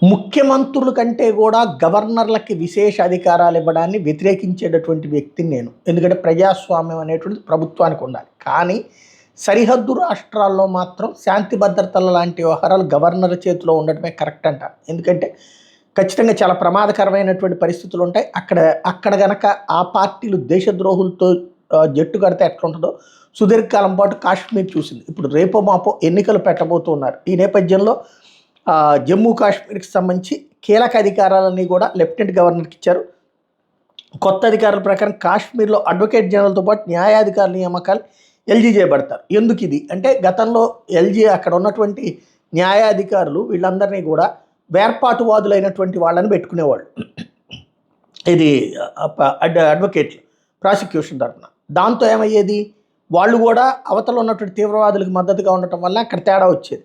ముఖ్యమంత్రుల కంటే కూడా గవర్నర్లకి విశేష అధికారాలు ఇవ్వడాన్ని వ్యతిరేకించేటటువంటి వ్యక్తిని నేను. ఎందుకంటే ప్రజాస్వామ్యం అనేటువంటిది ప్రభుత్వానికి ఉండాలి. కానీ సరిహద్దు రాష్ట్రాల్లో మాత్రం శాంతి భద్రతల లాంటి వ్యవహారాలు గవర్నర్ చేతిలో ఉండటమే కరెక్ట్ అంటారు. ఎందుకంటే ఖచ్చితంగా చాలా ప్రమాదకరమైనటువంటి పరిస్థితులు ఉంటాయి. అక్కడ గనక ఆ పార్టీలు దేశద్రోహులతో జట్టు కడితే ఎట్లుంటుందో సుదీర్ఘకాలం పాటు కాశ్మీర్ చూసింది. ఇప్పుడు రేపో మాపో ఎన్నికలు పెట్టబోతున్నారు. ఈ నేపథ్యంలో జమ్మూ కాశ్మీర్కి సంబంధించి కీలక అధికారాలన్నీ కూడా లెఫ్టినెంట్ గవర్నర్కి ఇచ్చారు. కొత్త అధికారుల ప్రకారం కాశ్మీర్లో అడ్వకేట్ జనరల్తో పాటు న్యాయాధికారుల నియామకాలు ఎల్జీ చేయబడతారు. ఎందుకు ఇది అంటే, గతంలో ఎల్జీ అక్కడ ఉన్నటువంటి న్యాయాధికారులు వీళ్ళందరినీ కూడా వేర్పాటువాదులైనటువంటి వాళ్ళని పెట్టుకునేవాళ్ళు. ఇది అడ్వకేట్లు ప్రాసిక్యూషన్ తరఫున. దాంతో ఏమయ్యేది, వాళ్ళు కూడా అవతల ఉన్నటువంటి తీవ్రవాదులకు మద్దతుగా ఉండటం వల్ల అక్కడ తేడా వచ్చేది.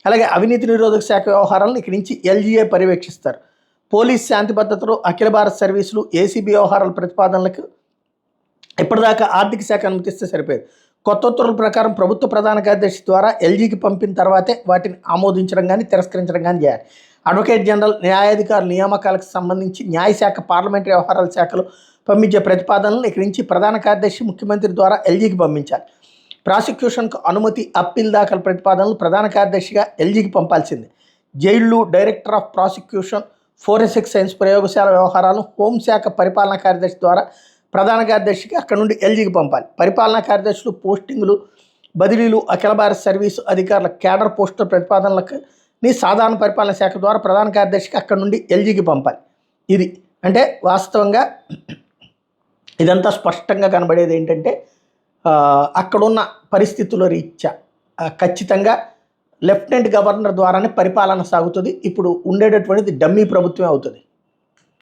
అలాగే అవినీతి నిరోధక శాఖ వ్యవహారాలను ఇక్కడి నుంచి ఎల్జీఏ పర్యవేక్షిస్తారు. పోలీస్ శాంతి భద్రతలు, అఖిల భారత సర్వీసులు, ఏసీబీ వ్యవహారాల ప్రతిపాదనలకు ఇప్పటిదాకా ఆర్థిక శాఖ అనుమతిస్తే సరిపోయేది. కొత్త ఉత్తర్వుల ప్రకారం ప్రభుత్వ ప్రధాన కార్యదర్శి ద్వారా ఎల్జీకి పంపిన తర్వాతే వాటిని ఆమోదించడం కానీ తిరస్కరించడం కానీ చేయాలి. అడ్వకేట్ జనరల్, న్యాయాధికారుల నియామకాలకు సంబంధించి న్యాయశాఖ, పార్లమెంటరీ వ్యవహారాల శాఖలు పంపించే ప్రతిపాదనలు ఇక్కడి నుంచి ప్రధాన కార్యదర్శి ముఖ్యమంత్రి ద్వారా ఎల్జీకి పంపించాలి. ప్రాసిక్యూషన్కు అనుమతి, అప్పీల్ దాఖలు ప్రతిపాదనలు ప్రధాన కార్యదర్శిగా ఎల్జీకి పంపాల్సిందే. జైళ్లు, director of prosecution, forensic science ప్రయోగశాల వ్యవహారాలను హోంశాఖ పరిపాలనా కార్యదర్శి ద్వారా ప్రధాన కార్యదర్శికి అక్కడ నుండి ఎల్జీకి పంపాలి. పరిపాలనా కార్యదర్శులు పోస్టింగులు, బదిలీలు, అఖిల భారత సర్వీసు అధికారుల క్యాడర్ పోస్టుల ప్రతిపాదనలకు సాధారణ పరిపాలనా శాఖ ద్వారా ప్రధాన కార్యదర్శికి అక్కడ నుండి ఎల్జీకి పంపాలి. ఇది అంటే వాస్తవంగా ఇదంతా స్పష్టంగా కనబడేది ఏంటంటే, అక్కడున్న పరిస్థితుల రీత్యా ఖచ్చితంగా లెఫ్టినెంట్ గవర్నర్ ద్వారానే పరిపాలన సాగుతుంది. ఇప్పుడు ఉండేటటువంటిది డమ్మీ ప్రభుత్వమే అవుతుంది.